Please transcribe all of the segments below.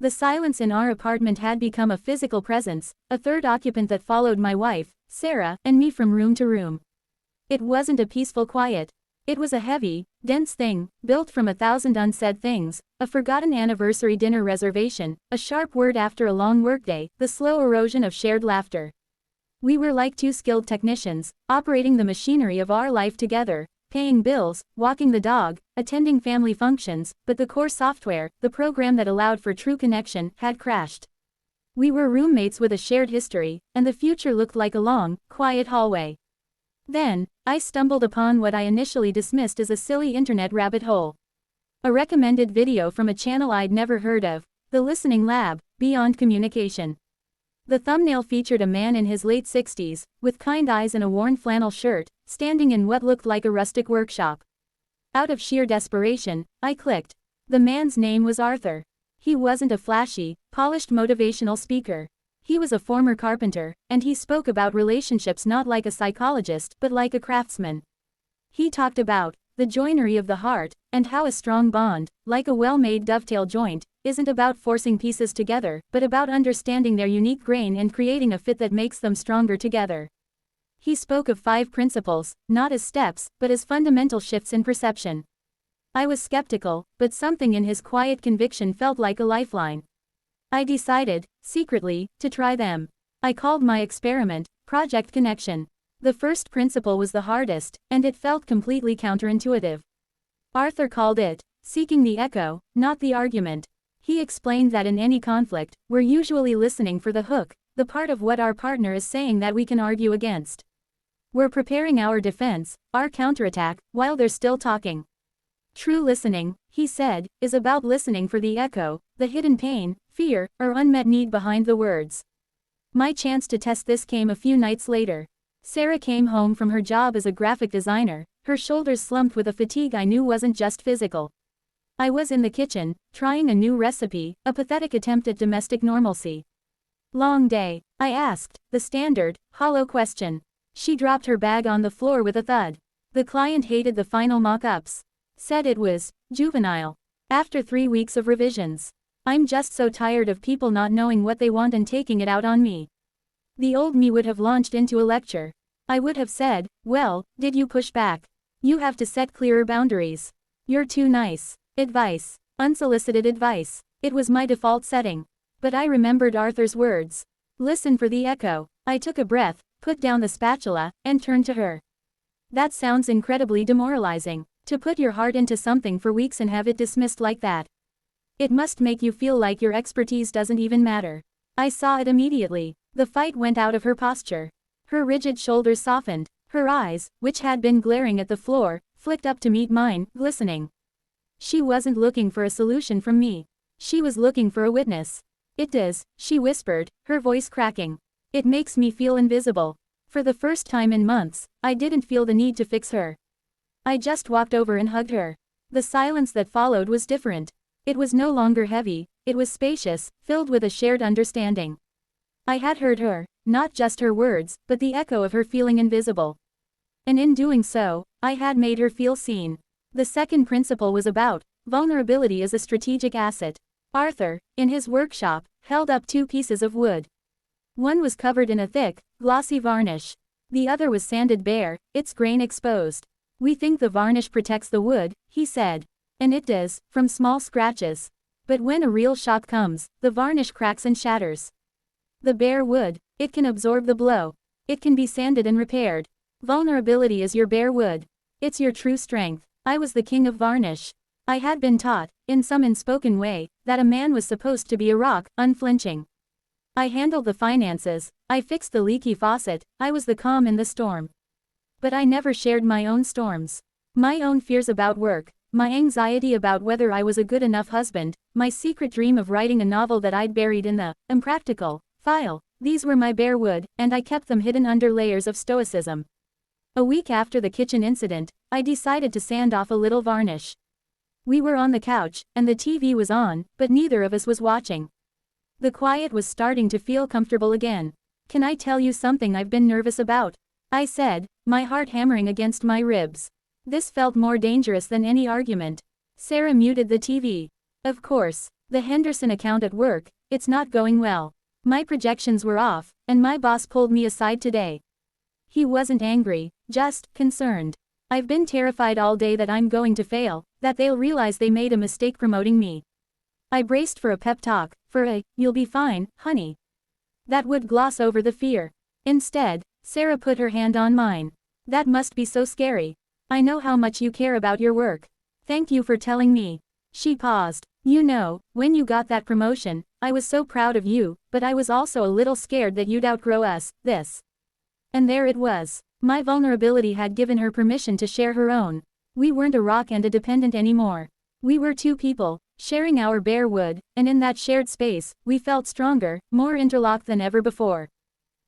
The silence in our apartment had become a physical presence, a third occupant that followed my wife, Sarah, and me from room to room. It wasn't a peaceful quiet. It was a heavy, dense thing, built from 1,000 unsaid things, a forgotten anniversary dinner reservation, a sharp word after a long workday, the slow erosion of shared laughter. We were like two skilled technicians, operating the machinery of our life together, paying bills, walking the dog, attending family functions, but the core software, the program that allowed for true connection, had crashed. We were roommates with a shared history, and the future looked like a long, quiet hallway. Then, I stumbled upon what I initially dismissed as a silly internet rabbit hole. A recommended video from a channel I'd never heard of, The Listening Lab, Beyond Communication. The thumbnail featured a man in his late 60s, with kind eyes and a worn flannel shirt, standing in what looked like a rustic workshop. Out of sheer desperation, I clicked. The man's name was Arthur. He wasn't a flashy, polished motivational speaker. He was a former carpenter, and he spoke about relationships not like a psychologist but like a craftsman. He talked about the joinery of the heart, and how a strong bond, like a well-made dovetail joint, isn't about forcing pieces together, but about understanding their unique grain and creating a fit that makes them stronger together. He spoke of 5 principles, not as steps, but as fundamental shifts in perception. I was skeptical, but something in his quiet conviction felt like a lifeline. I decided, secretly, to try them. I called my experiment, Project Connection. The first principle was the hardest, and it felt completely counterintuitive. Arthur called it, seeking the echo, not the argument. He explained that in any conflict, we're usually listening for the hook, the part of what our partner is saying that we can argue against. We're preparing our defense, our counterattack, while they're still talking. True listening, he said, is about listening for the echo, the hidden pain, fear, or unmet need behind the words. My chance to test this came a few nights later. Sarah came home from her job as a graphic designer, her shoulders slumped with a fatigue I knew wasn't just physical. I was in the kitchen, trying a new recipe, a pathetic attempt at domestic normalcy. Long day? I asked, the standard, hollow question. She dropped her bag on the floor with a thud. The client hated the final mock-ups. Said it was juvenile. After 3 weeks of revisions. I'm just so tired of people not knowing what they want and taking it out on me. The old me would have launched into a lecture. I would have said, well, did you push back? You have to set clearer boundaries. You're too nice. Advice. Unsolicited advice. It was my default setting. But I remembered Arthur's words. Listen for the echo. I took a breath, put down the spatula, and turned to her. That sounds incredibly demoralizing. To put your heart into something for weeks and have it dismissed like that. It must make you feel like your expertise doesn't even matter. I saw it immediately. The fight went out of her posture. Her rigid shoulders softened. Her eyes, which had been glaring at the floor, flicked up to meet mine, glistening. She wasn't looking for a solution from me. She was looking for a witness. It does, she whispered, her voice cracking. It makes me feel invisible. For the first time in months, I didn't feel the need to fix her. I just walked over and hugged her. The silence that followed was different. It was no longer heavy, it was spacious, filled with a shared understanding. I had heard her, not just her words, but the echo of her feeling invisible. And in doing so, I had made her feel seen. The second principle was about vulnerability as a strategic asset. Arthur, in his workshop, held up 2 pieces of wood. One was covered in a thick, glossy varnish. The other was sanded bare, its grain exposed. We think the varnish protects the wood, he said. And it does, from small scratches. But when a real shock comes, the varnish cracks and shatters. The bare wood, it can absorb the blow. It can be sanded and repaired. Vulnerability is your bare wood. It's your true strength. I was the king of varnish. I had been taught, in some unspoken way, that a man was supposed to be a rock, unflinching. I handled the finances, I fixed the leaky faucet, I was the calm in the storm. But I never shared my own storms. My own fears about work, my anxiety about whether I was a good enough husband, my secret dream of writing a novel that I'd buried in the impractical file. These were my bare wood, and I kept them hidden under layers of stoicism. A week after the kitchen incident, I decided to sand off a little varnish. We were on the couch, and the TV was on, but neither of us was watching. The quiet was starting to feel comfortable again. Can I tell you something I've been nervous about? I said, my heart hammering against my ribs. This felt more dangerous than any argument. Sarah muted the TV. Of course. The Henderson account at work, it's not going well. My projections were off, and my boss pulled me aside today. He wasn't angry, just concerned. I've been terrified all day that I'm going to fail, that they'll realize they made a mistake promoting me. I braced for a pep talk, for a, "You'll be fine, honey." That would gloss over the fear. Instead, Sarah put her hand on mine. "That must be so scary. I know how much you care about your work. Thank you for telling me." She paused. "You know, when you got that promotion, I was so proud of you, but I was also a little scared that you'd outgrow us, this." And there it was. My vulnerability had given her permission to share her own. We weren't a rock and a dependent anymore. We were two people, sharing our bare wood, and in that shared space, we felt stronger, more interlocked than ever before.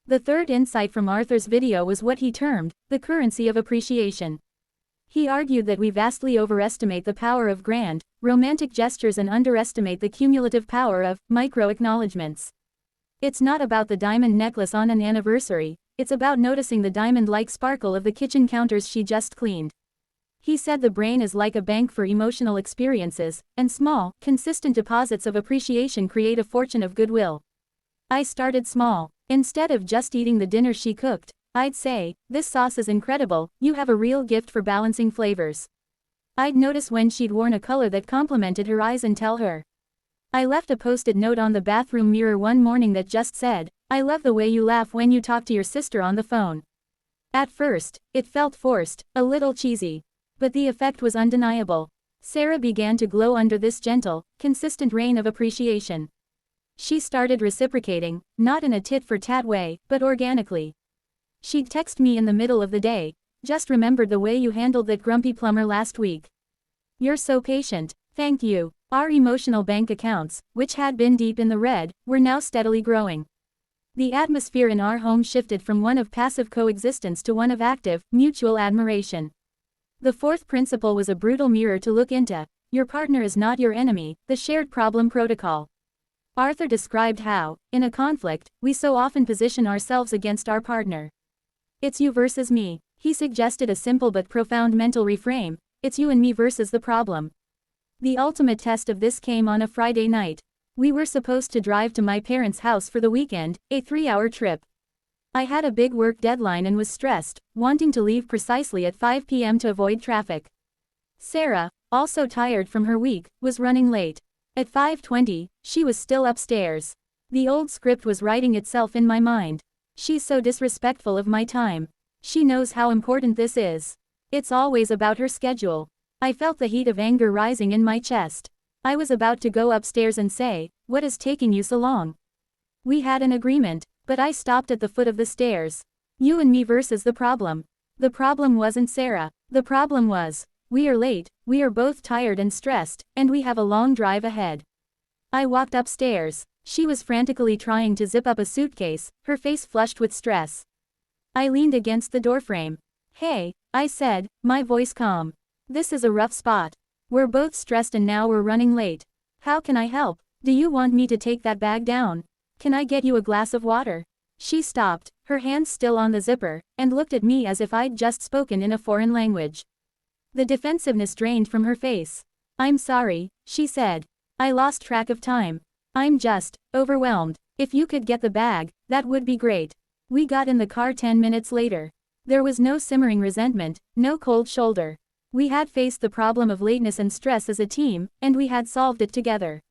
The third insight from Arthur's video was what he termed the currency of appreciation. He argued that we vastly overestimate the power of grand, romantic gestures and underestimate the cumulative power of micro-acknowledgements. It's not about the diamond necklace on an anniversary, it's about noticing the diamond-like sparkle of the kitchen counters she just cleaned. He said the brain is like a bank for emotional experiences, and small, consistent deposits of appreciation create a fortune of goodwill. I started small. Instead of just eating the dinner she cooked, I'd say, "This sauce is incredible, you have a real gift for balancing flavors." I'd notice when she'd worn a color that complemented her eyes and tell her. I left a post-it note on the bathroom mirror one morning that just said, "I love the way you laugh when you talk to your sister on the phone." At first, it felt forced, a little cheesy. But the effect was undeniable. Sarah began to glow under this gentle, consistent rain of appreciation. She started reciprocating, not in a tit-for-tat way, but organically. She'd text me in the middle of the day, "Just remembered the way you handled that grumpy plumber last week. You're so patient, thank you." Our emotional bank accounts, which had been deep in the red, were now steadily growing. The atmosphere in our home shifted from one of passive coexistence to one of active, mutual admiration. The fourth principle was a brutal mirror to look into. Your partner is not your enemy, the shared problem protocol. Arthur described how, in a conflict, we so often position ourselves against our partner. "It's you versus me." He suggested a simple but profound mental reframe, "It's you and me versus the problem." The ultimate test of this came on a Friday night. We were supposed to drive to my parents' house for the weekend, a 3-hour trip. I had a big work deadline and was stressed, wanting to leave precisely at 5 p.m. to avoid traffic. Sarah, also tired from her week, was running late. At 5:20, she was still upstairs. The old script was writing itself in my mind. "She's so disrespectful of my time. She knows how important this is. It's always about her schedule." I felt the heat of anger rising in my chest. I was about to go upstairs and say, "What is taking you so long?" We had an agreement, but I stopped at the foot of the stairs. You and me versus the problem. The problem wasn't Sarah. The problem was, we are late, we are both tired and stressed, and we have a long drive ahead. I walked upstairs. She was frantically trying to zip up a suitcase, her face flushed with stress. I leaned against the doorframe. "Hey," I said, my voice calm. "This is a rough spot. We're both stressed and now we're running late. How can I help? Do you want me to take that bag down? Can I get you a glass of water?" She stopped, her hands still on the zipper, and looked at me as if I'd just spoken in a foreign language. The defensiveness drained from her face. "I'm sorry," she said. I lost track of time. "I'm just overwhelmed. If you could get the bag, that would be great." We got in the car 10 minutes later. There was no simmering resentment, no cold shoulder. We had faced the problem of lateness and stress as a team, and we had solved it together.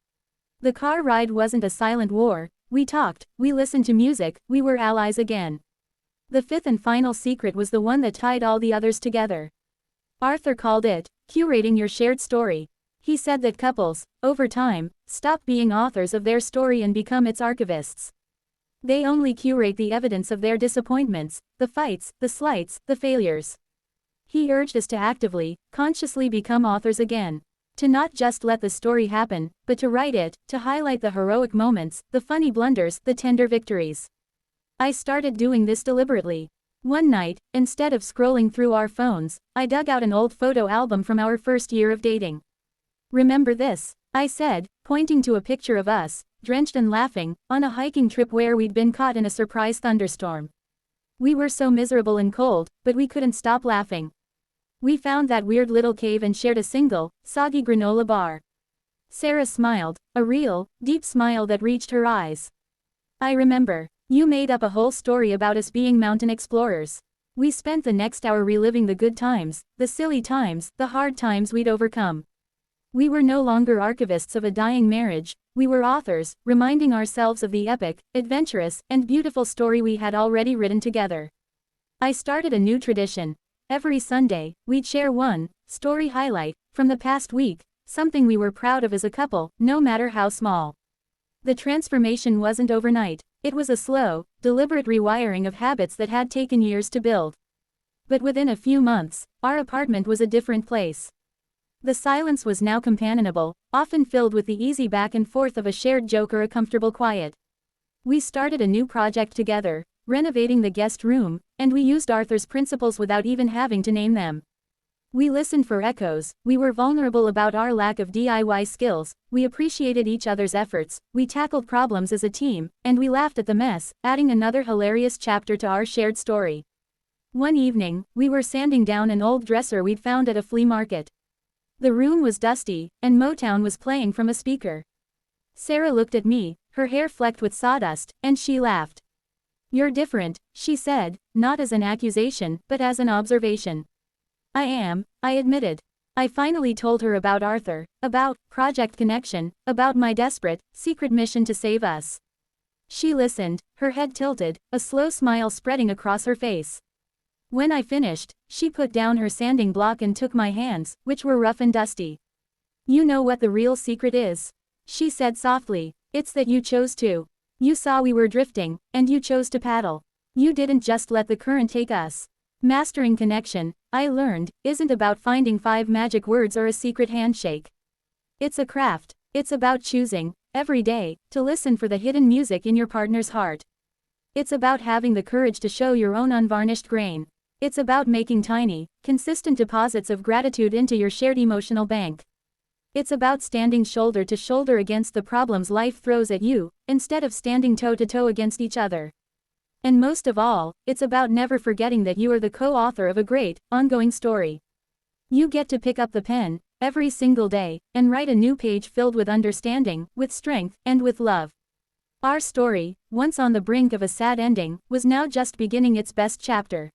The car ride wasn't a silent war. We talked, we listened to music, we were allies again. The fifth and final secret was the one that tied all the others together. Arthur called it curating your shared story. He said that couples, over time, stop being authors of their story and become its archivists. They only curate the evidence of their disappointments, the fights, the slights, the failures. He urged us to actively, consciously become authors again. To not just let the story happen, but to write it, to highlight the heroic moments, the funny blunders, the tender victories. I started doing this deliberately. One night, instead of scrolling through our phones, I dug out an old photo album from our first year of dating. "Remember this?" I said, pointing to a picture of us, drenched and laughing, on a hiking trip where we'd been caught in a surprise thunderstorm. We were so miserable and cold, but we couldn't stop laughing. We found that weird little cave and shared a single, soggy granola bar. Sarah smiled, a real, deep smile that reached her eyes. I remember. You made up a whole story about us being mountain explorers. We spent the next hour reliving the good times, the silly times, the hard times we'd overcome. We were no longer archivists of a dying marriage, we were authors, reminding ourselves of the epic, adventurous, and beautiful story we had already written together. I started a new tradition. Every Sunday, we'd share one story highlight from the past week, something we were proud of as a couple, no matter how small. The transformation wasn't overnight. It was a slow, deliberate rewiring of habits that had taken years to build. But within a few months, our apartment was a different place. The silence was now companionable, often filled with the easy back and forth of a shared joke or a comfortable quiet. We started a new project together, renovating the guest room, and we used Arthur's principles without even having to name them. We listened for echoes, we were vulnerable about our lack of DIY skills, we appreciated each other's efforts, we tackled problems as a team, and we laughed at the mess, adding another hilarious chapter to our shared story. One evening, we were sanding down an old dresser we'd found at a flea market. The room was dusty, and Motown was playing from a speaker. Sarah looked at me, her hair flecked with sawdust, and she laughed. "You're different," she said, not as an accusation, but as an observation. "I am," I admitted. I finally told her about Arthur, about Project Connection, about my desperate, secret mission to save us. She listened, her head tilted, a slow smile spreading across her face. When I finished, she put down her sanding block and took my hands, which were rough and dusty. "You know what the real secret is," she said softly. "It's that you chose to. You saw we were drifting, and you chose to paddle. You didn't just let the current take us. Mastering connection, I learned, isn't about finding 5 magic words or a secret handshake. It's a craft. It's about choosing, every day, to listen for the hidden music in your partner's heart. It's about having the courage to show your own unvarnished grain. It's about making tiny, consistent deposits of gratitude into your shared emotional bank. It's about standing shoulder to shoulder against the problems life throws at you, instead of standing toe to toe against each other. And most of all, it's about never forgetting that you are the co-author of a great, ongoing story. You get to pick up the pen, every single day, and write a new page filled with understanding, with strength, and with love. Our story, once on the brink of a sad ending, was now just beginning its best chapter.